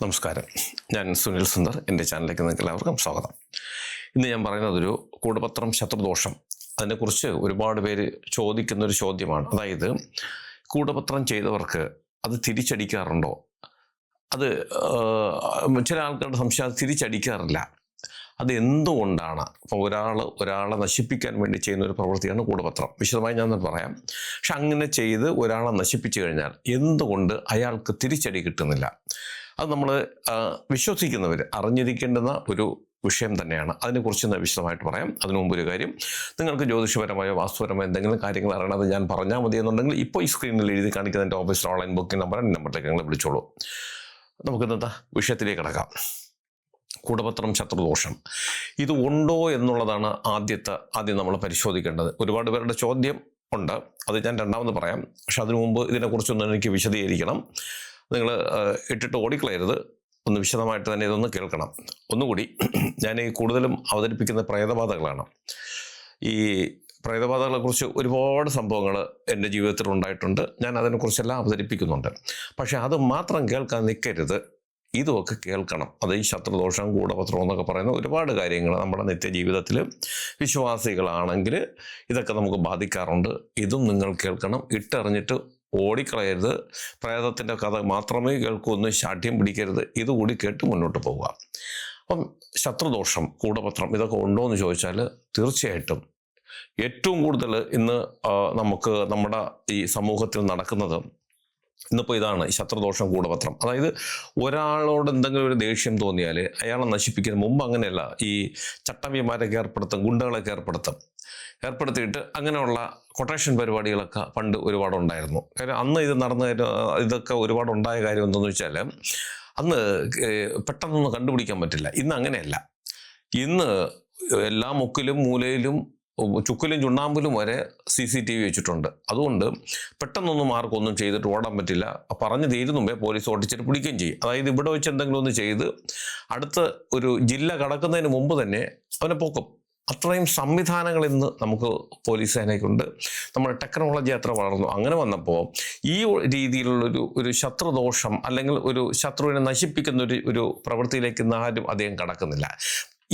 നമസ്കാരം, ഞാൻ സുനിൽ സുന്ദർ. എൻ്റെ ചാനലിലേക്ക് നിങ്ങൾക്ക് എല്ലാവർക്കും സ്വാഗതം. ഇന്ന് ഞാൻ പറയുന്നതൊരു കൂടപത്രം ശത്രുദോഷം, അതിനെക്കുറിച്ച് ഒരുപാട് പേര് ചോദിക്കുന്നൊരു ചോദ്യമാണ്. അതായത് കൂടപത്രം ചെയ്തവർക്ക് അത് തിരിച്ചടിക്കാറുണ്ടോ? അത് ചില ആൾക്കാരുടെ സംശയം, അത് തിരിച്ചടിക്കാറില്ല. അത് എന്തുകൊണ്ടാണ്? അപ്പോൾ ഒരാളെ നശിപ്പിക്കാൻ വേണ്ടി ചെയ്യുന്ന ഒരു പ്രവൃത്തിയാണ് കൂടപത്രം. വിശദമായി ഞാൻ പറയാം. പക്ഷെ അങ്ങനെ ചെയ്ത് ഒരാളെ നശിപ്പിച്ചു കഴിഞ്ഞാൽ എന്തുകൊണ്ട് അയാൾക്ക് തിരിച്ചടി കിട്ടുന്നില്ല? അത് നമ്മൾ വിശ്വസിക്കുന്നവർ അറിഞ്ഞിരിക്കേണ്ടുന്ന ഒരു വിഷയം തന്നെയാണ്. അതിനെക്കുറിച്ച് ഞാൻ വിശദമായിട്ട് പറയാം. അതിനു മുമ്പ് ഒരു കാര്യം, നിങ്ങൾക്ക് ജ്യോതിഷപരമായോ വാസ്തുപരമായോ എന്തെങ്കിലും കാര്യങ്ങൾ അറിയണത് ഞാൻ പറഞ്ഞാൽ മതി എന്നുണ്ടെങ്കിൽ ഇപ്പോൾ ഈ സ്ക്രീനിൽ എഴുതി കാണിക്കുന്ന എൻ്റെ ഓഫീസിൽ ഓൺലൈൻ ബുക്കിംഗ് നമ്പറിലേക്ക് നിങ്ങൾ വിളിച്ചോളൂ. നമുക്ക് ഇന്നത്തെ വിഷയത്തിലേക്ക് കിടക്കാം. കൂടപത്രം ശത്രുദോഷം ഇത് ഉണ്ടോ എന്നുള്ളതാണ് ആദ്യം നമ്മൾ പരിശോധിക്കേണ്ടത്. ഒരുപാട് പേരുടെ ചോദ്യം ഉണ്ട്, അത് ഞാൻ രണ്ടാമത് പറയാം. പക്ഷെ അതിനു മുമ്പ് ഇതിനെക്കുറിച്ചൊന്ന് എനിക്ക് വിശദീകരിക്കണം. നിങ്ങൾ ഇട്ടിട്ട് ഓടിക്കളയരുത്, ഒന്ന് വിശദമായിട്ട് തന്നെ ഇതൊന്ന് കേൾക്കണം. ഒന്നുകൂടി, ഞാൻ ഈ കൂടുതലും അവതരിപ്പിക്കുന്ന പ്രേതബാധകളാണ്. ഈ പ്രേതബാധകളെക്കുറിച്ച് ഒരുപാട് സംഭവങ്ങൾ എൻ്റെ ജീവിതത്തിൽ ഉണ്ടായിട്ടുണ്ട്. ഞാൻ അതിനെക്കുറിച്ചെല്ലാം അവതരിപ്പിക്കുന്നുണ്ട്. പക്ഷെ അത് മാത്രം കേൾക്കാൻ നിൽക്കരുത്, ഇതുമൊക്കെ കേൾക്കണം. അത് ഈ ശത്രുദോഷം, കൂടപത്രം എന്നൊക്കെ പറയുന്ന ഒരുപാട് കാര്യങ്ങൾ നമ്മുടെ നിത്യജീവിതത്തിൽ വിശ്വാസികളാണെങ്കിൽ ഇതൊക്കെ നമുക്ക് ബാധിക്കാറുണ്ട്. ഇതും നിങ്ങൾ കേൾക്കണം. ഇട്ടെറിഞ്ഞിട്ട് ഓടിക്കളയരുത്. പ്രേതത്തിൻ്റെ കഥ മാത്രമേ കേൾക്കൂ, ഒന്നും ശാഠ്യം പിടിക്കരുത്. ഇതുകൂടി കേട്ട് മുന്നോട്ട് പോവുക. അപ്പം ശത്രുദോഷം, കൂടപത്രം ഇതൊക്കെ ഉണ്ടോ എന്ന് ചോദിച്ചാൽ തീർച്ചയായിട്ടും ഏറ്റവും കൂടുതൽ ഇന്ന് നമുക്ക് നമ്മുടെ ഈ സമൂഹത്തിൽ നടക്കുന്നത് ഇന്നിപ്പോൾ ഇതാണ്, ഈ ശത്രുദോഷം, കൂടപത്രം. അതായത് ഒരാളോട് എന്തെങ്കിലും ഒരു ദേഷ്യം തോന്നിയാൽ അയാളെ നശിപ്പിക്കുന്ന മുമ്പ് അങ്ങനെയല്ല, ഈ ചട്ടമ്പിമാരൊക്കെ ഏർപ്പെടുത്തും, ഗുണ്ടകളൊക്കെ ഏർപ്പെടുത്തിയിട്ട് അങ്ങനെയുള്ള കൊട്ടേഷൻ പരിപാടികളൊക്കെ പണ്ട് ഒരുപാടുണ്ടായിരുന്നു. കാര്യം അന്ന് ഇത് ഇതൊക്കെ ഒരുപാടുണ്ടായ കാര്യം എന്തെന്ന് വെച്ചാൽ, അന്ന് പെട്ടെന്നൊന്നും കണ്ടുപിടിക്കാൻ പറ്റില്ല. ഇന്ന് അങ്ങനെയല്ല. ഇന്ന് എല്ലാ മുക്കിലും മൂലയിലും ചുക്കിലും ചുണ്ണാമ്പിലും വരെ CCTV വെച്ചിട്ടുണ്ട്. അതുകൊണ്ട് പെട്ടെന്നൊന്നും ആർക്കൊന്നും ചെയ്തിട്ട് ഓടാൻ പറ്റില്ല. പറഞ്ഞു തീരുന്ന മുമ്പേ പോലീസ് ഓടിച്ചിട്ട് പിടിക്കുകയും ചെയ്യും. അതായത് ഇവിടെ വെച്ച് എന്തെങ്കിലും ഒന്ന് ചെയ്ത് അടുത്ത ഒരു ജില്ല കടക്കുന്നതിന് മുമ്പ് തന്നെ അവനെ പോക്കും. അത്രയും സംവിധാനങ്ങൾ ഇന്ന് നമുക്ക് പോലീസ് സേനയ്ക്കുണ്ട്. നമ്മുടെ ടെക്നോളജി അത്ര വളർന്നു. അങ്ങനെ വന്നപ്പോൾ ഈ രീതിയിലുള്ളൊരു ശത്രുദോഷം അല്ലെങ്കിൽ ഒരു ശത്രുവിനെ നശിപ്പിക്കുന്ന ഒരു പ്രവൃത്തിയിലേക്ക് ഇന്ന് ആരും അധികം കടക്കുന്നില്ല.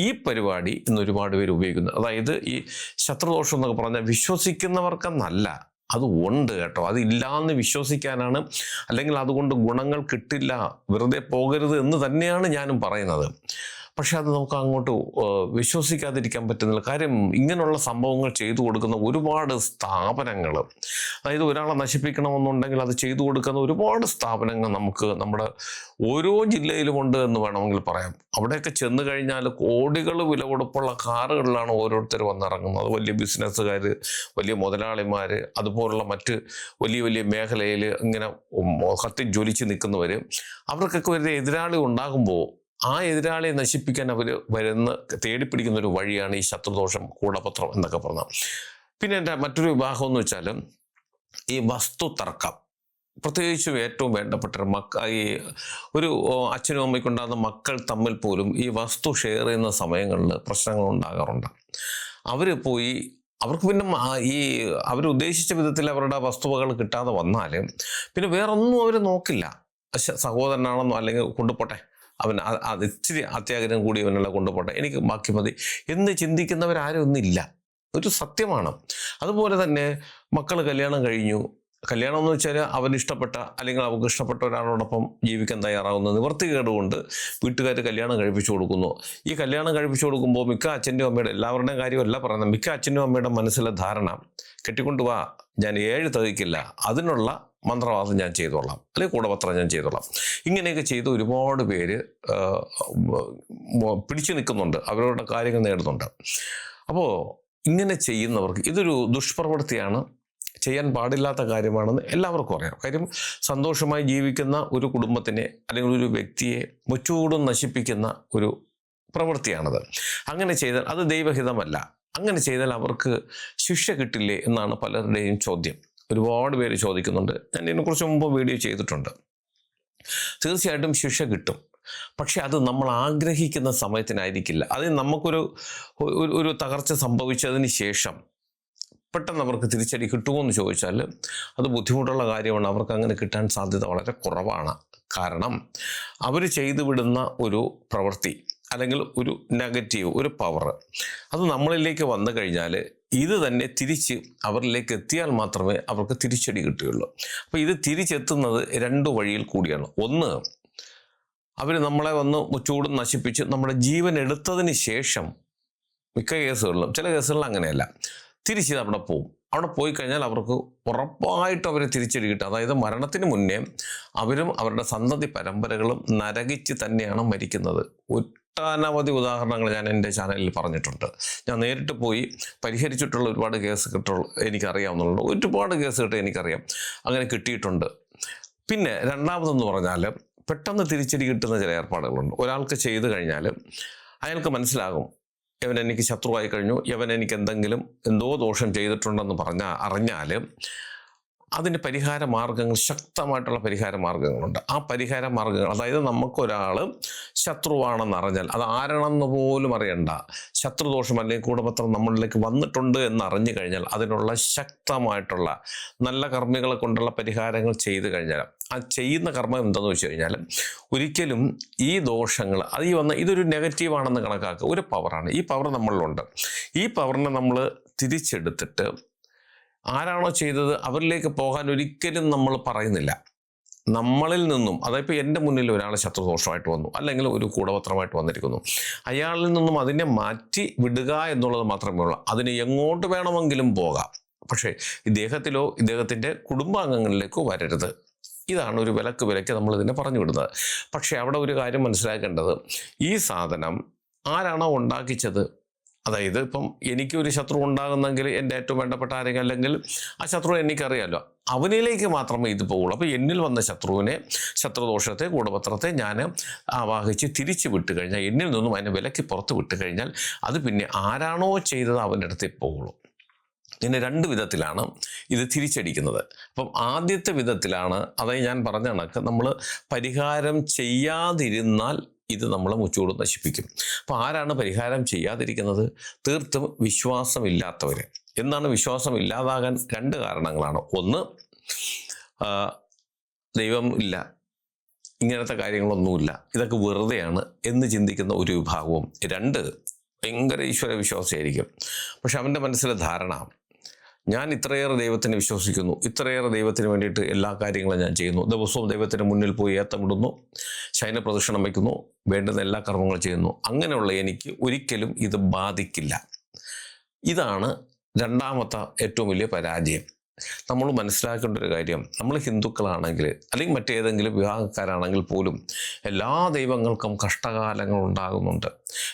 ഈ പരിപാടി ഇന്ന് ഒരുപാട് പേര് ഉപയോഗിക്കുന്നു. അതായത് ഈ ശത്രുദോഷം എന്നൊക്കെ പറഞ്ഞാൽ വിശ്വസിക്കുന്നവർക്കെന്നല്ല, അത് ഉണ്ട് കേട്ടോ. അതില്ലാന്ന് വിശ്വസിക്കാനാണ്, അല്ലെങ്കിൽ അതുകൊണ്ട് ഗുണങ്ങൾ കിട്ടില്ല, വെറുതെ പോകരുത് എന്ന് തന്നെയാണ് ഞാനും പറയുന്നത്. പക്ഷെ അത് നമുക്ക് അങ്ങോട്ട് വിശ്വസിക്കാതിരിക്കാൻ പറ്റുന്നില്ല. കാര്യം ഇങ്ങനെയുള്ള സംഭവങ്ങൾ ചെയ്തു കൊടുക്കുന്ന ഒരുപാട് സ്ഥാപനങ്ങൾ, അതായത് ഒരാളെ നശിപ്പിക്കണമെന്നുണ്ടെങ്കിൽ അത് ചെയ്തു കൊടുക്കുന്ന ഒരുപാട് സ്ഥാപനങ്ങൾ നമുക്ക് നമ്മുടെ ഓരോ ജില്ലയിലുമുണ്ട് എന്ന് വേണമെങ്കിൽ പറയാം. അവിടെയൊക്കെ ചെന്ന് കഴിഞ്ഞാൽ കോടികൾ വില കൊടുപ്പുള്ള കാറുകളിലാണ് ഓരോരുത്തർ വന്നിറങ്ങുന്നത്. വലിയ ബിസിനസ്സുകാർ, വലിയ മുതലാളിമാർ, അതുപോലുള്ള മറ്റ് വലിയ വലിയ മേഖലയിൽ ഇങ്ങനെ കത്തിജ്വലിച്ച് നിൽക്കുന്നവർ, അവർക്കൊക്കെ ഒരു എതിരാളി ഉണ്ടാകുമ്പോൾ ആ എതിരാളിയെ നശിപ്പിക്കാൻ അവർ തേടിപ്പിടിക്കുന്ന ഒരു വഴിയാണ് ഈ ശത്രുദോഷം, കൂടപത്രം എന്നൊക്കെ പറഞ്ഞാൽ. പിന്നെ എൻ്റെ മറ്റൊരു വിഭാഗം എന്ന് വെച്ചാൽ ഈ വസ്തു തർക്കം. പ്രത്യേകിച്ചും ഏറ്റവും വേണ്ടപ്പെട്ട ഈ ഒരു അച്ഛനും അമ്മയ്ക്കും ഉണ്ടാകുന്ന മക്കൾ തമ്മിൽ പോലും ഈ വസ്തു ഷെയർ ചെയ്യുന്ന സമയങ്ങളിൽ പ്രശ്നങ്ങൾ ഉണ്ടാകാറുണ്ട്. അവർക്ക് പിന്നെ ഈ അവരുദ്ദേശിച്ച വിധത്തിൽ അവരുടെ വസ്തുവകൾ കിട്ടാതെ വന്നാൽ പിന്നെ വേറൊന്നും അവർ നോക്കില്ല. സഹോദരനാണെന്നോ അല്ലെങ്കിൽ കൊണ്ടുപോട്ടെ, അത് ഇച്ചിരി അത്യാഗ്രഹം കൂടി അവനെല്ലാം കൊണ്ടുപോട്ടെ, എനിക്ക് ബാക്കി മതി എന്ന് ചിന്തിക്കുന്നവരാരും ഒന്നില്ല. ഒരു സത്യമാണ്. അതുപോലെ തന്നെ മക്കൾ കല്യാണം കഴിഞ്ഞു. കല്യാണം എന്ന് വെച്ചാൽ അവനിഷ്ടപ്പെട്ട അല്ലെങ്കിൽ അവർക്ക് ഇഷ്ടപ്പെട്ട ഒരാളോടൊപ്പം ജീവിക്കാൻ തയ്യാറാകുന്ന നിവൃത്തികേട് കൊണ്ട് വീട്ടുകാർ കല്യാണം കഴിപ്പിച്ചു കൊടുക്കുന്നു. ഈ കല്യാണം കഴിപ്പിച്ചു കൊടുക്കുമ്പോൾ മിക്ക അച്ഛൻ്റെയും അമ്മയുടെ, എല്ലാവരുടെയും കാര്യമല്ല പറയുന്നത്, മിക്ക അച്ഛൻ്റെയും അമ്മയുടെ മനസ്സിലെ ധാരണ, കെട്ടിക്കൊണ്ട് വാ, ഞാൻ 7 തികയ്ക്കില്ല, അതിനുള്ള മന്ത്രവാദം ഞാൻ ചെയ്തോളാം, അല്ലെങ്കിൽ കൂടപത്രം ഞാൻ ചെയ്തോളാം. ഇങ്ങനെയൊക്കെ ചെയ്ത് ഒരുപാട് പേര് പിടിച്ചു നിൽക്കുന്നുണ്ട്, അവരുടെ കാര്യങ്ങൾ നേടുന്നുണ്ട്. അപ്പോൾ ഇങ്ങനെ ചെയ്യുന്നവർക്ക് ഇതൊരു ദുഷ്പ്രവൃത്തിയാണ്, ചെയ്യാൻ പാടില്ലാത്ത കാര്യമാണെന്ന് എല്ലാവർക്കും അറിയാം. കാര്യം സന്തോഷമായി ജീവിക്കുന്ന ഒരു കുടുംബത്തിനെ അല്ലെങ്കിൽ ഒരു വ്യക്തിയെ മുച്ചൂടും നശിപ്പിക്കുന്ന ഒരു പ്രവൃത്തിയാണത്. അങ്ങനെ ചെയ്താൽ അത് ദൈവഹിതമല്ല. അങ്ങനെ ചെയ്താൽ അവർക്ക് ശിക്ഷ കിട്ടില്ലേ എന്നാണ് പലരുടെയും ചോദ്യം. ഒരുപാട് പേര് ചോദിക്കുന്നുണ്ട്. ഞാൻ ഇതിനെക്കുറിച്ച് മുമ്പ് വീഡിയോ ചെയ്തിട്ടുണ്ട്. തീർച്ചയായിട്ടും ശിക്ഷ കിട്ടും. പക്ഷെ അത് നമ്മൾ ആഗ്രഹിക്കുന്ന സമയത്തിനായിരിക്കില്ല. അത് നമുക്കൊരു തകർച്ച സംഭവിച്ചതിന് ശേഷം പെട്ടെന്ന് അവർക്ക് തിരിച്ചടി കിട്ടുമോ എന്ന് ചോദിച്ചാൽ അത് ബുദ്ധിമുട്ടുള്ള കാര്യമാണ്. അവർക്ക് അങ്ങനെ കിട്ടാൻ സാധ്യത വളരെ കുറവാണ്. കാരണം അവർ ചെയ്തു വിടുന്ന ഒരു പ്രവൃത്തി അല്ലെങ്കിൽ ഒരു നെഗറ്റീവ്, ഒരു പവർ, അത് നമ്മളിലേക്ക് വന്നു കഴിഞ്ഞാൽ ഇത് തന്നെ തിരിച്ച് അവരിലേക്ക് എത്തിയാൽ മാത്രമേ അവർക്ക് തിരിച്ചടി കിട്ടുകയുള്ളൂ. അപ്പോൾ ഇത് തിരിച്ചെത്തുന്നത് രണ്ട് വഴിയിൽ കൂടിയാണ്. ഒന്ന്, അവർ നമ്മളെ വന്ന് മുച്ചൂടും നശിപ്പിച്ച് നമ്മുടെ ജീവൻ എടുത്തതിന് ശേഷം, മിക്ക കേസുകളിലും, ചില കേസുകളിൽ അങ്ങനെയല്ല, തിരിച്ച് അവിടെ പോകും. അവിടെ പോയി കഴിഞ്ഞാൽ അവർക്ക് ഉറപ്പായിട്ടും അവരെ തിരിച്ചടി കിട്ടും. അതായത് മരണത്തിന് മുന്നേ അവരും അവരുടെ സന്തതി പരമ്പരകളും നരകിച്ച് തന്നെയാണ് മരിക്കുന്നത്. ഒട്ടനവധി ഉദാഹരണങ്ങൾ ഞാൻ എൻ്റെ ചാനലിൽ പറഞ്ഞിട്ടുണ്ട്. ഞാൻ നേരിട്ട് പോയി പരിഹരിച്ചിട്ടുള്ള ഒരുപാട് കേസ് എനിക്കറിയാവുന്നുള്ളൂ. ഒരുപാട് കേസ് കിട്ടി എനിക്കറിയാം, അങ്ങനെ കിട്ടിയിട്ടുണ്ട്. പിന്നെ രണ്ടാമതെന്ന് പറഞ്ഞാൽ പെട്ടെന്ന് തിരിച്ചടി കിട്ടുന്ന ചില ഏർപ്പാടുകളുണ്ട്. ഒരാൾക്ക് ചെയ്തു കഴിഞ്ഞാൽ അയാൾക്ക് മനസ്സിലാകും, യവൻ എനിക്ക് ശത്രുവായി കഴിഞ്ഞു, യവൻ എനിക്ക് എന്തോ ദോഷം ചെയ്തിട്ടുണ്ടെന്ന് അറിഞ്ഞാൽ അതിന് പരിഹാര മാർഗങ്ങൾ, ശക്തമായിട്ടുള്ള പരിഹാര മാർഗങ്ങളുണ്ട്. ആ പരിഹാര മാർഗങ്ങൾ, അതായത് നമുക്കൊരാൾ ശത്രുവാണെന്ന് അറിഞ്ഞാൽ, അത് ആരാണെന്ന് പോലും അറിയണ്ട, ശത്രുദോഷം അല്ലെങ്കിൽ കൂടപത്രം നമ്മളിലേക്ക് വന്നിട്ടുണ്ട് എന്ന് അറിഞ്ഞു കഴിഞ്ഞാൽ അതിനുള്ള ശക്തമായിട്ടുള്ള നല്ല കർമ്മികളെ കൊണ്ടുള്ള പരിഹാരങ്ങൾ ചെയ്തു കഴിഞ്ഞാൽ, ആ ചെയ്യുന്ന കർമ്മം എന്താണെന്ന് വെച്ച് കഴിഞ്ഞാൽ, ഒരിക്കലും ഈ ദോഷങ്ങൾ ഇതൊരു നെഗറ്റീവാണെന്ന് കണക്കാക്കുക, ഒരു പവറാണ്. ഈ പവർ നമ്മളിലുണ്ട്. ഈ പവറിനെ നമ്മൾ തിരിച്ചെടുത്തിട്ട് ആരാണോ ചെയ്തത് അവരിലേക്ക് പോകാൻ ഒരിക്കലും നമ്മൾ പറയുന്നില്ല. നമ്മളിൽ നിന്നും, അതായത് എൻ്റെ മുന്നിൽ ഒരാൾ ശത്രുദോഷമായിട്ട് വന്നു, അല്ലെങ്കിൽ ഒരു കൂടപത്രമായിട്ട് വന്നിരിക്കുന്നു, അയാളിൽ നിന്നും അതിനെ മാറ്റി വിടുക എന്നുള്ളത് മാത്രമേ ഉള്ളൂ. അതിന് എങ്ങോട്ട് വേണമെങ്കിലും പോകാം, പക്ഷേ ഇദ്ദേഹത്തിലോ ഇദ്ദേഹത്തിൻ്റെ കുടുംബാംഗങ്ങളിലേക്കോ വരരുത്. ഇതാണ് ഒരു വിലക്ക് നമ്മളിതിനെ പറഞ്ഞു വിടുന്നത്. പക്ഷേ അവിടെ ഒരു കാര്യം മനസ്സിലാക്കേണ്ടത്, ഈ സാധനം ആരാണോ ഉണ്ടാക്കിച്ചത്, അതായത് ഇപ്പം എനിക്കൊരു ശത്രു ഉണ്ടാകുന്നെങ്കിൽ എൻ്റെ ഏറ്റവും വേണ്ടപ്പെട്ട ആരെങ്കിലും, അല്ലെങ്കിൽ ആ ശത്രു എനിക്കറിയാമല്ലോ, അവനിലേക്ക് മാത്രമേ ഇത് പോകുള്ളൂ. അപ്പോൾ എന്നിൽ വന്ന ശത്രുദോഷത്തെ, കൂടപത്രത്തെ ഞാൻ ആവാഹിച്ച് തിരിച്ചു വിട്ട് കഴിഞ്ഞാൽ, എന്നിൽ നിന്നും അതിനെ വിലക്ക് പുറത്ത് വിട്ട് കഴിഞ്ഞാൽ അത് പിന്നെ ആരാണോ ചെയ്തത് അവൻ്റെ അടുത്തേ പോകുള്ളൂ. ഇങ്ങനെ രണ്ട് വിധത്തിലാണ് ഇത് തിരിച്ചടിക്കുന്നത്. അപ്പം ആദ്യത്തെ വിധത്തിലാണ്, അതായത് ഞാൻ പറഞ്ഞ കണക്ക്, നമ്മൾ പരിഹാരം ചെയ്യാതിരുന്നാൽ ഇത് നമ്മളെ മുച്ചൂട് നശിപ്പിക്കും. അപ്പോൾ ആരാണ് പരിഹാരം ചെയ്യാതിരിക്കുന്നത്? തീർത്തും വിശ്വാസമില്ലാത്തവർ. എന്നാണ് വിശ്വാസം ഇല്ലാതാകാൻ രണ്ട് കാരണങ്ങളാണ്. ഒന്ന്, ദൈവം ഇല്ല, ഇങ്ങനത്തെ കാര്യങ്ങളൊന്നുമില്ല, ഇതൊക്കെ വെറുതെയാണ് എന്ന് ചിന്തിക്കുന്ന ഒരു വിഭാഗവും. രണ്ട്, ഭയങ്കര ഈശ്വര വിശ്വാസിയായിരിക്കും. പക്ഷെ അവൻ്റെ മനസ്സിലെ ധാരണ, ഞാൻ ഇത്രയേറെ ദൈവത്തിനെ വിശ്വസിക്കുന്നു, ഇത്രയേറെ ദൈവത്തിന് വേണ്ടിയിട്ട് എല്ലാ കാര്യങ്ങളും ഞാൻ ചെയ്യുന്നു, ദിവസവും ദൈവത്തിന് മുന്നിൽ പോയി ഏത്തമിടുന്നു, ശയന പ്രദക്ഷിണം വയ്ക്കുന്നു, വേണ്ടുന്ന എല്ലാ കർമ്മങ്ങളും ചെയ്യുന്നു, അങ്ങനെയുള്ള എനിക്ക് ഒരിക്കലും ഇത് ബാധിക്കില്ല. ഇതാണ് രണ്ടാമത്തെ ഏറ്റവും വലിയ പരാജയം. നമ്മൾ മനസ്സിലാക്കേണ്ട ഒരു കാര്യം, നമ്മൾ ഹിന്ദുക്കളാണെങ്കിൽ അല്ലെങ്കിൽ മറ്റേതെങ്കിലും വിഭാഗക്കാരാണെങ്കിൽ പോലും എല്ലാ ദൈവങ്ങൾക്കും കഷ്ടകാലങ്ങൾ ഉണ്ടാകുന്നുണ്ട്,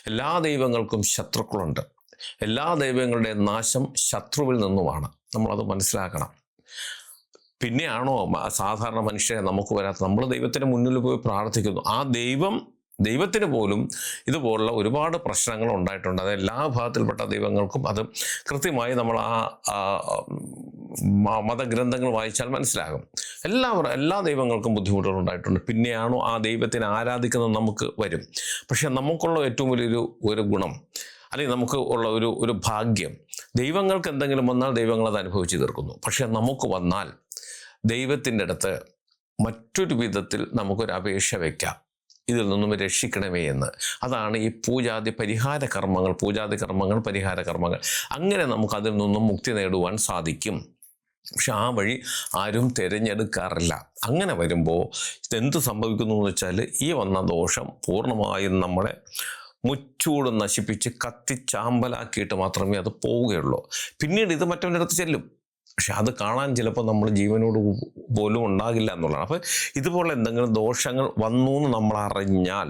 എല്ലാ ദൈവങ്ങൾക്കും ശത്രുക്കളുണ്ട്, എല്ലാ ദൈവങ്ങളുടെ നാശം ശത്രുവിൽ നിന്നുമാണ്. നമ്മളത് മനസ്സിലാക്കണം. പിന്നെയാണോ സാധാരണ മനുഷ്യരെ നമുക്ക് വരാത്ത? നമ്മൾ ദൈവത്തിന് മുന്നിൽ പോയി പ്രാർത്ഥിക്കുന്നു. ആ ദൈവത്തിന് പോലും ഇതുപോലുള്ള ഒരുപാട് പ്രശ്നങ്ങൾ ഉണ്ടായിട്ടുണ്ട്. അത് എല്ലാ വിഭാഗത്തിൽപ്പെട്ട ദൈവങ്ങൾക്കും അത് കൃത്യമായി നമ്മൾ ആ മതഗ്രന്ഥങ്ങൾ വായിച്ചാൽ മനസ്സിലാകും. എല്ലാ ദൈവങ്ങൾക്കും ബുദ്ധിമുട്ടുകൾ ഉണ്ടായിട്ടുണ്ട്. പിന്നെയാണോ ആ ദൈവത്തിനെ ആരാധിക്കുന്നത് നമുക്ക് വരും. പക്ഷെ നമുക്കുള്ള ഏറ്റവും വലിയൊരു ഗുണം, അല്ലെങ്കിൽ നമുക്ക് ഉള്ള ഒരു ഭാഗ്യം, ദൈവങ്ങൾക്ക് എന്തെങ്കിലും വന്നാൽ ദൈവങ്ങൾ അത് അനുഭവിച്ച് തീർക്കുന്നു. പക്ഷെ നമുക്ക് വന്നാൽ ദൈവത്തിൻ്റെ അടുത്ത് മറ്റൊരു വിധത്തിൽ നമുക്കൊരു അപേക്ഷ വയ്ക്കാം, ഇതിൽ നിന്നും രക്ഷിക്കണമേ എന്ന്. അതാണ് ഈ പൂജാതി കർമ്മങ്ങൾ, പരിഹാര കർമ്മങ്ങൾ. അങ്ങനെ നമുക്കതിൽ നിന്നും മുക്തി നേടുവാൻ സാധിക്കും. പക്ഷെ ആ വഴി ആരും തിരഞ്ഞെടുക്കാറില്ല. അങ്ങനെ വരുമ്പോൾ ഇതെന്ത് സംഭവിക്കുന്നു എന്ന് വെച്ചാൽ, ഈ വന്ന ദോഷം പൂർണ്ണമായും നമ്മളെ മുച്ചൂട് നശിപ്പിച്ച് കത്തിച്ചാമ്പലാക്കിയിട്ട് മാത്രമേ അത് പോവുകയുള്ളൂ. പിന്നീട് ഇത് മറ്റവൻ്റെ അടുത്ത് ചെല്ലും, പക്ഷെ അത് കാണാൻ ചിലപ്പോൾ നമ്മൾ ജീവനോട് പോലും ഉണ്ടാകില്ല എന്നുള്ളതാണ്. അപ്പോൾ ഇതുപോലെ എന്തെങ്കിലും ദോഷങ്ങൾ വന്നു എന്ന് നമ്മൾ അറിഞ്ഞാൽ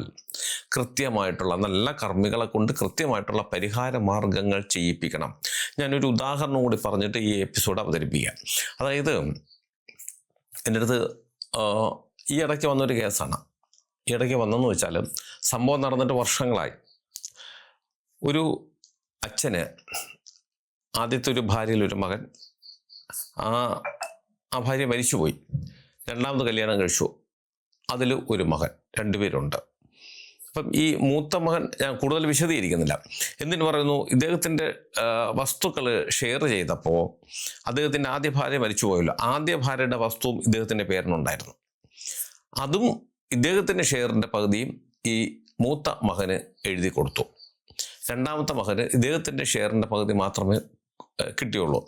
കൃത്യമായിട്ടുള്ള നല്ല കർമ്മികളെ കൊണ്ട് കൃത്യമായിട്ടുള്ള പരിഹാര മാർഗങ്ങൾ ചെയ്യിപ്പിക്കണം. ഞാനൊരു ഉദാഹരണം കൂടി പറഞ്ഞിട്ട് ഈ എപ്പിസോഡ് അവതരിപ്പിക്കാം. അതായത് എൻ്റെ അടുത്ത് ഈ ഇടയ്ക്ക് വന്നൊരു കേസാണ്. ഈ ഇടയ്ക്ക് വന്നെന്ന് വെച്ചാൽ, സംഭവം നടന്നിട്ട് വർഷങ്ങളായി. ഒരു അച്ഛന് ആദ്യത്തെ ഒരു ഭാര്യയിലൊരു മകൻ, ആ ഭാര്യ മരിച്ചുപോയി. രണ്ടാമത് കല്യാണം കഴിച്ചു, അതിൽ ഒരു മകൻ, രണ്ടുപേരുണ്ട്. അപ്പം ഈ മൂത്ത മകൻ, ഞാൻ കൂടുതൽ വിശദീകരിക്കുന്നില്ല. എന്തിനു പറയുന്നു, ഇദ്ദേഹത്തിൻ്റെ വസ്തുക്കൾ ഷെയർ ചെയ്തപ്പോൾ അദ്ദേഹത്തിൻ്റെ ആദ്യ ഭാര്യ മരിച്ചു പോയല്ലോ, ആദ്യ ഭാര്യയുടെ വസ്തുവും ഇദ്ദേഹത്തിൻ്റെ പേരിനുണ്ടായിരുന്നു. അതും ഇദ്ദേഹത്തിൻ്റെ ഷെയറിൻ്റെ പകുതിയും ഈ മൂത്ത മകന് എഴുതി കൊടുത്തു. രണ്ടാമത്തെ മകന് ഇദ്ദേഹത്തിൻ്റെ ഷെയറിൻ്റെ പകുതി മാത്രമേ കിട്ടിയുള്ളൂ.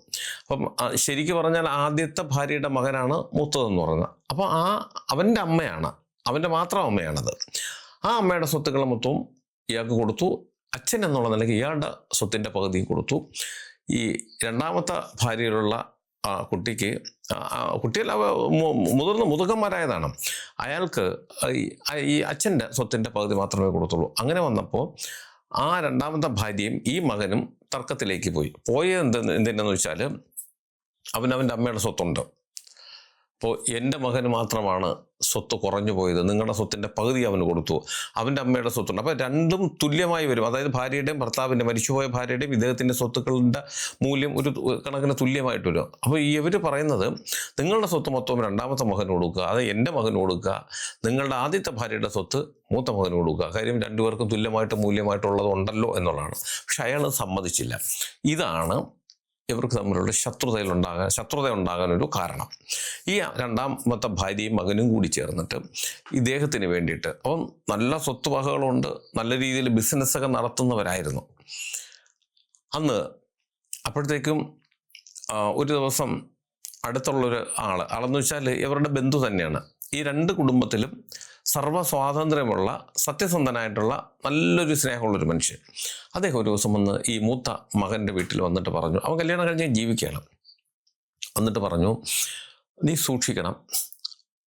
അപ്പം ശരിക്കും പറഞ്ഞാൽ ആദ്യത്തെ ഭാര്യയുടെ മകനാണ് മൂത്തതെന്ന് പറയുന്നത്. അപ്പോൾ അവൻ്റെ അമ്മയാണ്, അവൻ്റെ മാത്രം അമ്മയാണത്. ആ അമ്മയുടെ സ്വത്തുക്കൾ മൊത്തവും ഇയാൾക്ക് കൊടുത്തു. അച്ഛൻ എന്നുള്ള നിലയ്ക്ക് ഇയാളുടെ സ്വത്തിൻ്റെ പകുതിയും കൊടുത്തു. ഈ രണ്ടാമത്തെ ഭാര്യയിലുള്ള കുട്ടിയല്ല, മുതുകന്മാരായതാണ്. അയാൾക്ക് ഈ അച്ഛൻ്റെ സ്വത്തിൻ്റെ പകുതി മാത്രമേ കൊടുത്തുള്ളൂ. അങ്ങനെ വന്നപ്പോൾ ആ രണ്ടാമത്തെ ഭാര്യയും ഈ മകനും തർക്കത്തിലേക്ക് പോയത് എന്തിനാന്ന് വെച്ചാൽ അവൻ്റെ അമ്മയുടെ സ്വത്തുണ്ട്. അപ്പോൾ എൻ്റെ മകന് മാത്രമാണ് സ്വത്ത് കുറഞ്ഞു പോയത്, നിങ്ങളുടെ സ്വത്തിൻ്റെ പകുതി അവന് കൊടുത്തു, അവൻ്റെ അമ്മയുടെ സ്വത്തുണ്ട്. അപ്പോൾ രണ്ടും തുല്യമായി വരും. അതായത് ഭാര്യയുടെയും ഭർത്താവിൻ്റെ, മരിച്ചുപോയ ഭാര്യയുടെയും ഇദ്ദേഹത്തിൻ്റെ സ്വത്തുക്കളുടെ മൂല്യം ഒരു കണക്കിന് തുല്യമായിട്ട് വരും. അപ്പോൾ ഇവർ പറയുന്നത് നിങ്ങളുടെ സ്വത്ത് മൊത്തം രണ്ടാമത്തെ മകന് കൊടുക്കുക, അത് എൻ്റെ മകന് കൊടുക്കുക, നിങ്ങളുടെ ആദ്യത്തെ ഭാര്യയുടെ സ്വത്ത് മൂത്ത മകന് കൊടുക്കുക. കാര്യം രണ്ടുപേർക്കും തുല്യമായിട്ട് മൂല്യമായിട്ടുള്ളത് ഉണ്ടല്ലോ എന്നുള്ളതാണ്. പക്ഷെ അയാൾ സമ്മതിച്ചില്ല. ഇതാണ് ഇവർക്ക് തമ്മിലുള്ള ശത്രുത ഉണ്ടാകാനൊരു കാരണം. ഈ രണ്ടാമത്തെ ഭാര്യയും മകനും കൂടി ചേർന്നിട്ട് ഇദ്ദേഹത്തിന് വേണ്ടിയിട്ട്, അപ്പം നല്ല സ്വത്തുവകകളുണ്ട്, നല്ല രീതിയിൽ ബിസിനസ്സൊക്കെ നടത്തുന്നവരായിരുന്നു അന്ന്. അപ്പോഴത്തേക്കും ഒരു ദിവസം അടുത്തുള്ളൊരു ആളെന്ന് വെച്ചാൽ ഇവരുടെ ബന്ധു തന്നെയാണ്. ഈ രണ്ട് കുടുംബത്തിലും സർവ്വ സ്വാതന്ത്ര്യമുള്ള സത്യസന്ധനായിട്ടുള്ള നല്ലൊരു സ്നേഹമുള്ളൊരു മനുഷ്യൻ. അദ്ദേഹം ഒരു ദിവസം വന്ന് ഈ മൂത്ത മകൻ്റെ വീട്ടിൽ വന്നിട്ട് പറഞ്ഞു, അവൻ കല്യാണം കഴിഞ്ഞ് ജീവിക്കുകയാണ്. വന്നിട്ട് പറഞ്ഞു, നീ സൂക്ഷിക്കണം,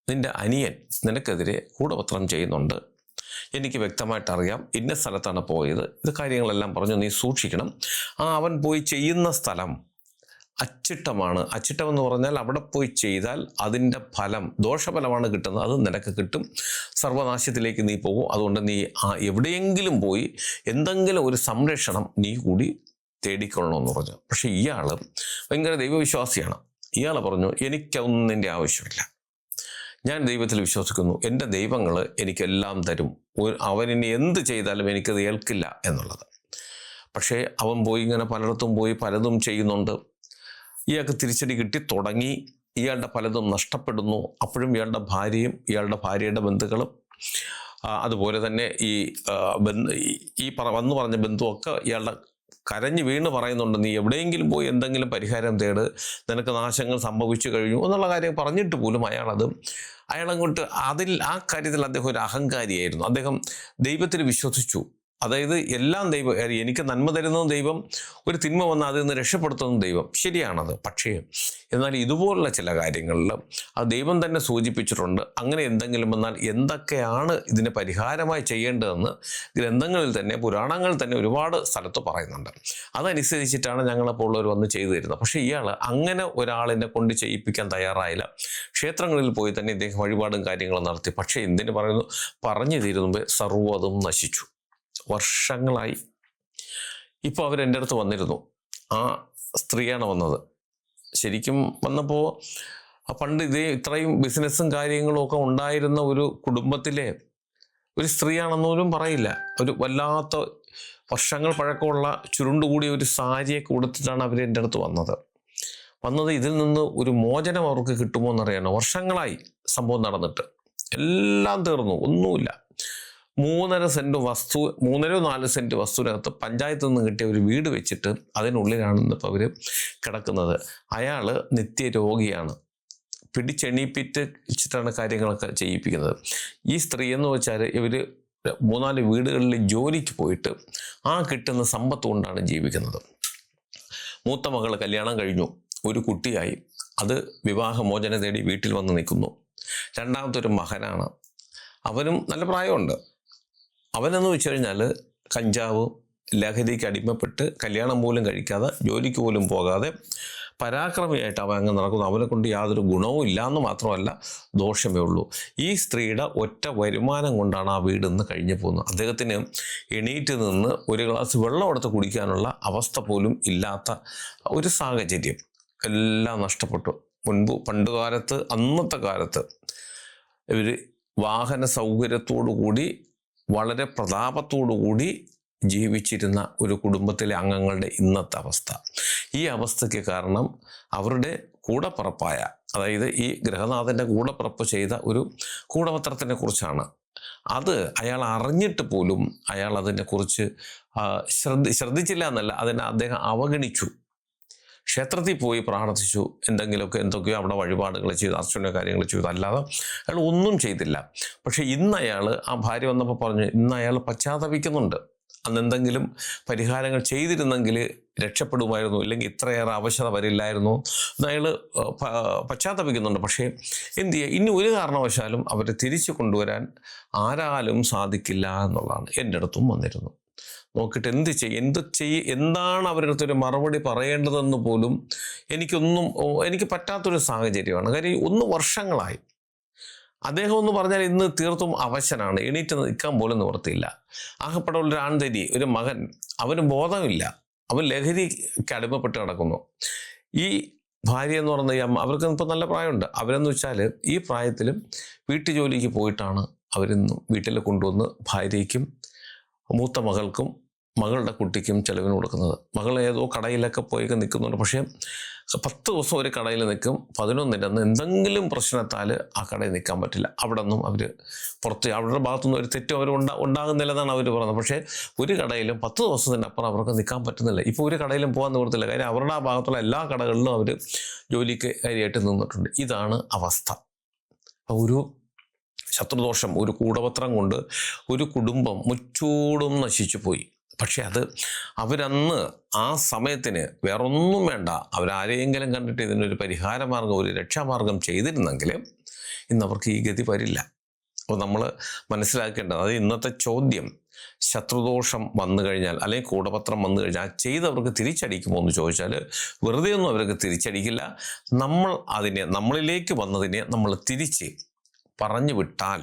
നിൻ്റെ അനിയൻ നിനക്കെതിരെ ഗൂഢപത്രം ചെയ്യുന്നുണ്ട്, എനിക്ക് വ്യക്തമായിട്ട് അറിയാം, ഇന്ന സ്ഥലത്താണ് പോയത്, ഇത് കാര്യങ്ങളെല്ലാം പറഞ്ഞു, നീ സൂക്ഷിക്കണം. അവൻ പോയി ചെയ്യുന്ന സ്ഥലം അച്ചിട്ടമാണ്. അച്ചിട്ടമെന്ന് പറഞ്ഞാൽ അവിടെ പോയി ചെയ്താൽ അതിൻ്റെ ഫലം ദോഷഫലമാണ് കിട്ടുന്നത്, അത് നിനക്ക് കിട്ടും, സർവനാശത്തിലേക്ക് നീ പോകും. അതുകൊണ്ട് നീ എവിടെയെങ്കിലും പോയി എന്തെങ്കിലും ഒരു സംരക്ഷണം നീ കൂടി തേടിക്കൊള്ളണമെന്ന് പറഞ്ഞു. പക്ഷെ ഇയാൾ ഭയങ്കര ദൈവവിശ്വാസിയാണ്. ഇയാൾ പറഞ്ഞു, എനിക്കൊന്നിൻ്റെ ആവശ്യമില്ല, ഞാൻ ദൈവത്തിൽ വിശ്വസിക്കുന്നു, എൻ്റെ ദൈവങ്ങൾ എനിക്കെല്ലാം തരും, അവനിനി എന്ത് ചെയ്താലും എനിക്കത് ഏൽക്കില്ല എന്നുള്ളത്. പക്ഷേ അവൻ പോയി ഇങ്ങനെ പലയിടത്തും പോയി പലതും ചെയ്യുന്നുണ്ട്. ഇയാൾക്ക് തിരിച്ചടി കിട്ടി തുടങ്ങി, ഇയാളുടെ പലതും നഷ്ടപ്പെടുന്നു. അപ്പോഴും ഇയാളുടെ ഭാര്യയും ഇയാളുടെ ഭാര്യയുടെ ബന്ധുക്കളും അതുപോലെ തന്നെ വന്നു പറഞ്ഞ ബന്ധുവൊക്കെ ഇയാളുടെ കരഞ്ഞു വീണ് പറയുന്നുണ്ട്, നീ എവിടെയെങ്കിലും പോയി എന്തെങ്കിലും പരിഹാരം തേട്, നിനക്ക് നാശങ്ങൾ സംഭവിച്ചു കഴിഞ്ഞു എന്നുള്ള കാര്യം പറഞ്ഞിട്ട് പോലും അയാളങ്ങോട്ട് ആ കാര്യത്തിൽ അദ്ദേഹം ഒരു അഹങ്കാരിയായിരുന്നു. അദ്ദേഹം ദൈവത്തിൽ വിശ്വസിച്ചു. അതായത് എല്ലാം ദൈവം, എനിക്ക് നന്മ തരുന്ന ദൈവം, ഒരു തിന്മ വന്ന് അതിൽ നിന്ന് രക്ഷപ്പെടുത്തുന്ന ദൈവം, ശരിയാണത്. പക്ഷേ എന്നാൽ ഇതുപോലുള്ള ചില കാര്യങ്ങളിൽ അത് ദൈവം തന്നെ സൂചിപ്പിച്ചിട്ടുണ്ട്. അങ്ങനെ എന്തെങ്കിലും വന്നാൽ എന്തൊക്കെയാണ് ഇതിന് പരിഹാരമായി ചെയ്യേണ്ടതെന്ന് ഗ്രന്ഥങ്ങളിൽ തന്നെ, പുരാണങ്ങളിൽ തന്നെ ഒരുപാട് സ്ഥലത്ത് പറയുന്നുണ്ട്. അതനുസരിച്ചിട്ടാണ് ഞങ്ങളപ്പോൾ ഉള്ളവർ വന്ന് ചെയ്തു തരുന്നത്. പക്ഷേ ഇയാൾ അങ്ങനെ ഒരാളിനെ കൊണ്ട് ചെയ്യിപ്പിക്കാൻ തയ്യാറായില്ല. ക്ഷേത്രങ്ങളിൽ പോയി തന്നെ ഇദ്ദേഹം വഴിപാടും കാര്യങ്ങളും നടത്തി. പക്ഷേ എന്തിനു പറയുന്നു, പറഞ്ഞു തീരുന്ന സർവ്വതും നശിച്ചു. വർഷങ്ങളായി. ഇപ്പോൾ അവരെൻ്റെ അടുത്ത് വന്നിരുന്നു. ആ സ്ത്രീയാണ് വന്നത്. ശരിക്കും വന്നപ്പോൾ പണ്ട് ഇത്രയും ബിസിനസ്സും കാര്യങ്ങളും ഒക്കെ ഉണ്ടായിരുന്ന ഒരു കുടുംബത്തിലെ ഒരു സ്ത്രീയാണെന്നോരും പറയില്ല. ഒരു വല്ലാത്ത വർഷങ്ങൾ പഴക്കമുള്ള ചുരുണ്ടുകൂടിയ ഒരു സാരിയൊക്കെ ഉടുത്തിട്ടാണ് അവർ എൻ്റെ അടുത്ത് വന്നത്. ഇതിൽ നിന്ന് ഒരു മോചനം അവർക്ക് കിട്ടുമോ എന്നറിയണം. വർഷങ്ങളായി സംഭവം നടന്നിട്ട് എല്ലാം തീർന്നു, ഒന്നുമില്ല. 3.5 സെൻറ്റ് വസ്തു, 3-4 സെൻറ്റ് വസ്തുവിനകത്ത് പഞ്ചായത്തിൽ നിന്ന് കിട്ടിയ ഒരു വീട് വെച്ചിട്ട് അതിനുള്ളിലാണ് ഇപ്പോൾ അവർ കിടക്കുന്നത്. അയാൾ നിത്യരോഗിയാണ്. പിടിച്ചെണീപ്പിച്ചിട്ടാണ് കാര്യങ്ങളൊക്കെ ചെയ്യിപ്പിക്കുന്നത്. ഈ സ്ത്രീ എന്ന് വെച്ചാൽ ഇവർ 3-4 വീടുകളിൽ ജോലിക്ക് പോയിട്ട് ആ കിട്ടുന്ന സമ്പത്ത് കൊണ്ടാണ് ജീവിക്കുന്നത്. മൂത്ത മകൾ കല്യാണം കഴിഞ്ഞു, ഒരു കുട്ടിയായി, അത് വിവാഹമോചനം തേടി വീട്ടിൽ വന്ന് നിൽക്കുന്നു. രണ്ടാമത്തെ ഒരു മകനാണ്, അവനും നല്ല പ്രായമുണ്ട്. അവനെന്ന് വെച്ച് കഴിഞ്ഞാൽ കഞ്ചാവ്, ലഹരിക്ക് അടിമപ്പെട്ട് കല്യാണം പോലും കഴിക്കാതെ ജോലിക്ക് പോലും പോകാതെ പരാക്രമിയായിട്ട് അവൻ അങ്ങ് നടക്കുന്നു. അവനെ കൊണ്ട് യാതൊരു ഗുണവും ഇല്ലയെന്ന് മാത്രമല്ല ദോഷമേ ഉള്ളൂ. ഈ സ്ത്രീയുടെ ഒറ്റ വരുമാനം കൊണ്ടാണ് ആ വീട് നിന്ന് കഴിഞ്ഞു പോകുന്നത്. അദ്ദേഹത്തിന് എണീറ്റ് നിന്ന് ഒരു ഗ്ലാസ് വെള്ളം എടുത്ത് കുടിക്കാനുള്ള അവസ്ഥ പോലും ഇല്ലാത്ത ഒരു സാഹചര്യം. എല്ലാം നഷ്ടപ്പെട്ടു. പണ്ടുകാലത്ത്, അന്നത്തെ കാലത്ത് ഇവർ വാഹന സൗകര്യത്തോടു കൂടി വളരെ പ്രതാപത്തോടു കൂടി ജീവിച്ചിരുന്ന ഒരു കുടുംബത്തിലെ അംഗങ്ങളുടെ ഇന്നത്തെ അവസ്ഥ. ഈ അവസ്ഥയ്ക്ക് കാരണം അവരുടെ കൂടപ്പിറപ്പായ, അതായത് ഈ ഗൃഹനാഥൻ്റെ കൂടപ്പിറപ്പ് ചെയ്ത ഒരു കൂടപത്രത്തിനെ കുറിച്ചാണ്. അത് അയാൾ അറിഞ്ഞിട്ട് പോലും അയാൾ അതിനെക്കുറിച്ച് ശ്രദ്ധിച്ചില്ല എന്നല്ല, അതിനെ അദ്ദേഹം അവഗണിച്ചു. ക്ഷേത്രത്തിൽ പോയി പ്രാർത്ഥിച്ചു, എന്തൊക്കെയോ അവിടെ വഴിപാടുകൾ ചെയ്തു, അർച്ചന കാര്യങ്ങൾ ചെയ്തു, അല്ലാതെ അയാൾ ഒന്നും ചെയ്തില്ല. പക്ഷെ ഇന്ന് അയാൾ, ആ ഭാര്യ വന്നപ്പോൾ പറഞ്ഞു, ഇന്ന് അയാൾ പശ്ചാത്തപിക്കുന്നുണ്ട്. അന്ന് എന്തെങ്കിലും പരിഹാരങ്ങൾ ചെയ്തിരുന്നെങ്കിൽ രക്ഷപ്പെടുമായിരുന്നു, ഇല്ലെങ്കിൽ ഇത്രയേറെ അവശത വരില്ലായിരുന്നു എന്ന് അയാൾ പശ്ചാത്തപിക്കുന്നുണ്ട്. പക്ഷേ എന്ത് ചെയ്യുക, ഇനി ഒരു കാരണവശാലും അവരെ തിരിച്ചു കൊണ്ടുവരാൻ ആരാലും സാധിക്കില്ല എന്നുള്ളതാണ്. എൻ്റെ അടുത്തും വന്നിരുന്നു. നോക്കിയിട്ട് എന്താണ് അവരുടെ അടുത്തൊരു മറുപടി പറയേണ്ടതെന്ന് പോലും എനിക്ക് പറ്റാത്തൊരു സാഹചര്യമാണ്. കാര്യം 1 വർഷങ്ങളായി. അദ്ദേഹം എന്ന് പറഞ്ഞാൽ ഇന്ന് തീർത്തും അവശനാണ്, എണീറ്റ് നിൽക്കാൻ പോലും നിവൃത്തിയില്ല. ആകെപ്പെട്ടുള്ള ഒരു ആൺതരി, ഒരു മകൻ, അവന് ബോധമില്ല, അവൻ ലഹരിക്ക് അടിമപ്പെട്ട് കിടക്കുന്നു. ഈ ഭാര്യ എന്ന് പറഞ്ഞ ഈ അമ്മ, അവർക്ക് ഇപ്പോൾ നല്ല പ്രായമുണ്ട്. അവരെന്ന് വെച്ചാൽ ഈ പ്രായത്തിലും വീട്ടുജോലിക്ക് പോയിട്ടാണ് അവരിന്നും വീട്ടിൽ കൊണ്ടുവന്ന് ഭാര്യയ്ക്കും മൂത്ത മകൾക്കും മകളുടെ കുട്ടിക്കും ചെലവിന് കൊടുക്കുന്നത്. മകൾ ഏതോ കടയിലൊക്കെ പോയി നിൽക്കുന്നുണ്ട്. പക്ഷേ 10 ദിവസം ഒരു കടയിൽ നിൽക്കും, 11ൻ്റെ അന്ന് എന്തെങ്കിലും പ്രശ്നത്താൽ ആ കടയിൽ നിൽക്കാൻ പറ്റില്ല. അവിടെ നിന്നും അവർ പുറത്ത്, അവരുടെ ഭാഗത്തുനിന്ന് ഒരു തെറ്റും അവർ ഉണ്ടാകുന്നില്ലെന്നാണ് അവർ പറയുന്നത്. പക്ഷേ ഒരു കടയിലും 10 ദിവസത്തിനപ്പുറം അവർക്ക് നിൽക്കാൻ പറ്റുന്നില്ല. ഇപ്പോൾ ഒരു കടയിലും പോകാൻ നിവൃത്തില്ല. കാര്യം അവരുടെ ആ ഭാഗത്തുള്ള എല്ലാ കടകളിലും അവർ ജോലിക്ക് കാര്യമായിട്ട് നിന്നിട്ടുണ്ട്. ഇതാണ് അവസ്ഥ. ഒരു ശത്രുദോഷം, ഒരു കൂടപത്രം കൊണ്ട് ഒരു കുടുംബം മുച്ചൂടും നശിച്ചു പോയി. പക്ഷെ അത് അവരന്ന് ആ സമയത്തിന് വേറൊന്നും വേണ്ട, അവരാരെയെങ്കിലും കണ്ടിട്ട് ഇതിനൊരു പരിഹാരമാർഗം, ഒരു രക്ഷാമാർഗം ചെയ്തിരുന്നെങ്കിൽ ഇന്നവർക്ക് ഈ ഗതി വരില്ല. അപ്പോൾ നമ്മൾ മനസ്സിലാക്കേണ്ടത്, അത് ഇന്നത്തെ ചോദ്യം, ശത്രുദോഷം വന്നു കഴിഞ്ഞാൽ അല്ലെങ്കിൽ കൂടപത്രം വന്നു കഴിഞ്ഞാൽ ചെയ്തവർക്ക് തിരിച്ചടിക്കുമോ എന്ന് ചോദിച്ചാൽ, വെറുതെ ഒന്നും അവർക്ക് തിരിച്ചടിക്കില്ല. നമ്മളിലേക്ക് വന്നതിനെ നമ്മൾ തിരിച്ച് പറഞ്ഞു വിട്ടാൽ,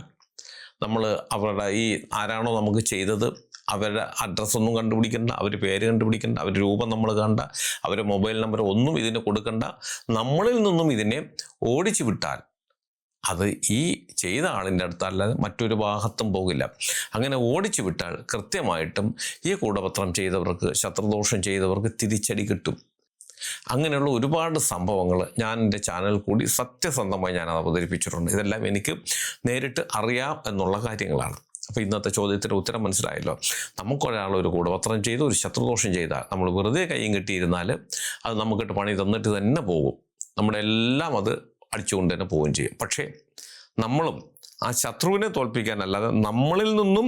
നമ്മൾ അവരുടെ ഈ ആരാണോ നമുക്ക് ചെയ്തത് അവരുടെ അഡ്രസ്സൊന്നും കണ്ടുപിടിക്കണ്ട, അവരുടെ പേര് കണ്ടുപിടിക്കണ്ട, അവരുടെ രൂപം നമ്മൾ കണ്ട, അവരുടെ മൊബൈൽ നമ്പർ ഒന്നും ഇതിന് കൊടുക്കണ്ട. നമ്മളിൽ നിന്നും ഇതിനെ ഓടിച്ചു വിട്ടാൽ അത് ഈ ചെയ്ത ആളിൻ്റെ അടുത്തല്ലാതെ മറ്റൊരു ഭാഗത്തും പോകില്ല. അങ്ങനെ ഓടിച്ചു വിട്ടാൽ കൃത്യമായിട്ടും ഈ കൂടപത്രം ചെയ്തവർക്ക്, ശത്രുദോഷം ചെയ്തവർക്ക് തിരിച്ചടി കിട്ടും. അങ്ങനെയുള്ള ഒരുപാട് സംഭവങ്ങൾ ഞാൻ എൻ്റെ ചാനലിൽ കൂടി സത്യസന്ധമായി ഞാനത് അവതരിപ്പിച്ചിട്ടുണ്ട്. ഇതെല്ലാം എനിക്ക് നേരിട്ട് അറിയാം എന്നുള്ള കാര്യങ്ങളാണ്. അപ്പോൾ ഇന്നത്തെ ചോദ്യത്തിൻ്റെ ഉത്തരം മനസ്സിലായല്ലോ. നമുക്കൊരാൾ ഒരു കൂടപത്രം ചെയ്ത് ഒരു ശത്രുദോഷം ചെയ്താൽ നമ്മൾ വെറുതെ കയ്യും കെട്ടിയിരുന്നാൽ അത് നമുക്കിട്ട് പണി തന്നിട്ട് തന്നെ പോകും. നമ്മുടെ എല്ലാം അത് അടിച്ചുകൊണ്ട് തന്നെ പോവുകയും ചെയ്യും. പക്ഷേ നമ്മളും ആ ശത്രുവിനെ തോൽപ്പിക്കാനല്ലാതെ നമ്മളിൽ നിന്നും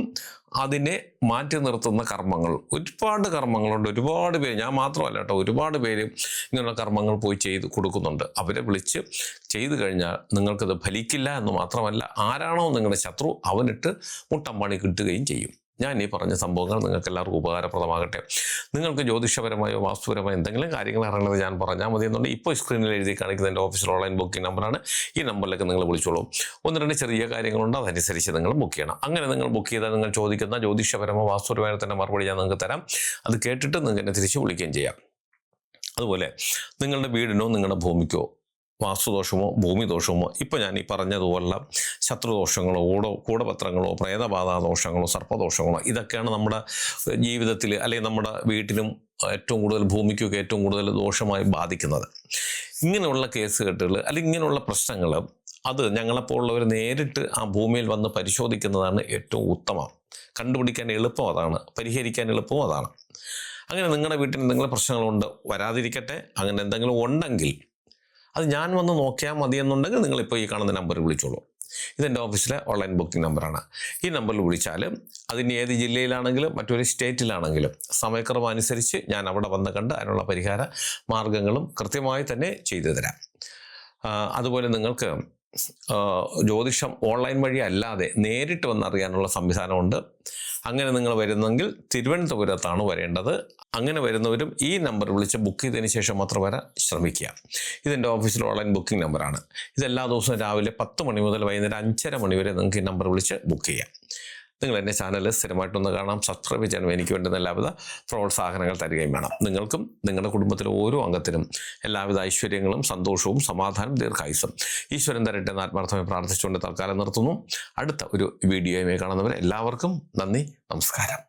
അതിനെ മാറ്റി നിർത്തുന്ന കർമ്മങ്ങൾ, ഒരുപാട് കർമ്മങ്ങളുണ്ട്. ഒരുപാട് പേര്, ഞാൻ മാത്രമല്ല കേട്ടോ, ഒരുപാട് പേര് ഇങ്ങനെയുള്ള കർമ്മങ്ങൾ പോയി ചെയ്ത് കൊടുക്കുന്നുണ്ട്. അവരെ വിളിച്ച് ചെയ്തു കഴിഞ്ഞാൽ നിങ്ങൾക്കത് ഫലിക്കില്ല എന്ന് മാത്രമല്ല, ആരാണോ നിങ്ങളുടെ ശത്രു അവനിട്ട് മുട്ടം പണി കിട്ടുകയും ചെയ്യും. ഞാൻ ഈ പറഞ്ഞ സംഭവങ്ങൾ നിങ്ങൾക്ക് എല്ലാവർക്കും ഉപകാരപ്രദമാകട്ടെ. നിങ്ങൾക്ക് ജ്യോതിഷപരമായോ വാസ്തുപരമായോ എന്തെങ്കിലും കാര്യങ്ങൾ അറിയണത് ഞാൻ പറഞ്ഞാൽ മതി എന്നുണ്ട്. ഇപ്പോൾ സ്ക്രീനിൽ എഴുതി കാണിക്കുന്ന എൻ്റെ ഓഫീസിൽ ഓൺലൈൻ ബുക്കിംഗ് നമ്പറാണ്. ഈ നമ്പറിലേക്ക് നിങ്ങൾ വിളിച്ചോളൂ. 1-2 ചെറിയ കാര്യങ്ങളുണ്ട്, അതനുസരിച്ച് നിങ്ങൾ ബുക്ക് ചെയ്യണം. അങ്ങനെ നിങ്ങൾ ബുക്ക് ചെയ്താൽ നിങ്ങൾ ചോദിക്കുന്ന ജ്യോതിഷപരമോ വാസ്തുപരമായോ തന്നെ മറുപടി ഞാൻ നിങ്ങൾക്ക് തരാം. അത് കേട്ടിട്ട് നിങ്ങൾക്ക് എന്നെ തിരിച്ച് വിളിക്കുകയും ചെയ്യാം. അതുപോലെ നിങ്ങളുടെ വീടിനോ നിങ്ങളുടെ ഭൂമിക്കോ വാസ്തുദോഷമോ ഭൂമിദോഷമോ, ഇപ്പോൾ ഞാൻ ഈ പറഞ്ഞതുപോലുള്ള ശത്രുദോഷങ്ങളോ കൂടപത്രങ്ങളോ പ്രേതബാധാ ദോഷങ്ങളോ സർപ്പദോഷങ്ങളോ, ഇതൊക്കെയാണ് നമ്മുടെ ജീവിതത്തിൽ അല്ലെങ്കിൽ നമ്മുടെ വീട്ടിലും ഏറ്റവും കൂടുതൽ, ഭൂമിക്കൊക്കെ ഏറ്റവും കൂടുതൽ ദോഷമായി ബാധിക്കുന്നത്. ഇങ്ങനെയുള്ള കേസുകെട്ടുകൾ അല്ലെങ്കിൽ ഇങ്ങനെയുള്ള പ്രശ്നങ്ങൾ അത് ഞങ്ങളെപ്പോലുള്ളവർ നേരിട്ട് ആ ഭൂമിയിൽ വന്ന് പരിശോധിക്കുന്നതാണ് ഏറ്റവും ഉത്തമം. കണ്ടുപിടിക്കാൻ എളുപ്പം അതാണ്, പരിഹരിക്കാൻ എളുപ്പവും അതാണ്. അങ്ങനെ നിങ്ങളുടെ വീട്ടിൽ എന്തെങ്കിലും പ്രശ്നങ്ങളുണ്ട്, വരാതിരിക്കട്ടെ. അങ്ങനെ എന്തെങ്കിലും ഉണ്ടെങ്കിൽ അത് ഞാൻ വന്ന് നോക്കിയാൽ മതി എന്നുണ്ടെങ്കിൽ നിങ്ങളിപ്പോൾ ഈ കാണുന്ന നമ്പറിൽ വിളിച്ചോളൂ. ഇതെൻ്റെ ഓഫീസിലെ ഓൺലൈൻ ബുക്കിംഗ് നമ്പറാണ്. ഈ നമ്പറിൽ വിളിച്ചാൽ അതിന് ഏത് ജില്ലയിലാണെങ്കിലും മറ്റൊരു സ്റ്റേറ്റിലാണെങ്കിലും സമയക്രമം അനുസരിച്ച് ഞാൻ അവിടെ വന്ന് കണ്ട് അതിനുള്ള പരിഹാര മാർഗങ്ങളും കൃത്യമായി തന്നെ ചെയ്തു തരാം. അതുപോലെ നിങ്ങൾക്ക് ജ്യോതിഷം ഓൺലൈൻ വഴി അല്ലാതെ നേരിട്ട് വന്നറിയാനുള്ള സംവിധാനമുണ്ട്. അങ്ങനെ നിങ്ങൾ വരുന്നെങ്കിൽ തിരുവനന്തപുരത്താണ് വരേണ്ടത്. അങ്ങനെ വരുന്നവരും ഈ നമ്പർ വിളിച്ച് ബുക്ക് ചെയ്തതിന് ശേഷം മാത്രം വരാൻ ശ്രമിക്കുക. ഇതെൻ്റെ ഓഫീസിൽ ഓൺലൈൻ ബുക്കിംഗ് നമ്പറാണ്. ഇതെല്ലാ ദിവസവും രാവിലെ 10 മണി മുതൽ വൈകുന്നേരം 5:30 മണി വരെ നിങ്ങൾക്ക് ഈ നമ്പർ വിളിച്ച് ബുക്ക് ചെയ്യാം. നിങ്ങൾ എൻ്റെ ചാനൽ സ്ഥിരമായിട്ടൊന്ന് കാണാം, സബ്സ്ക്രൈബ് ചെയ്യാനും എനിക്ക് വേണ്ടുന്ന എല്ലാവിധ പ്രോത്സാഹനങ്ങൾ തരികയും വേണം. നിങ്ങൾക്കും നിങ്ങളുടെ കുടുംബത്തിലെ ഓരോ അംഗത്തിനും എല്ലാവിധ ഐശ്വര്യങ്ങളും സന്തോഷവും സമാധാനം ദീർഘായുസ്സും ഈശ്വരൻ തരട്ടെ എന്ന് ആത്മാർത്ഥമായി പ്രാർത്ഥിച്ചുകൊണ്ട് തൽക്കാലം നിർത്തുന്നു. അടുത്ത ഒരു വീഡിയോയുമായി കാണുന്നവരെ എല്ലാവർക്കും നന്ദി, നമസ്കാരം.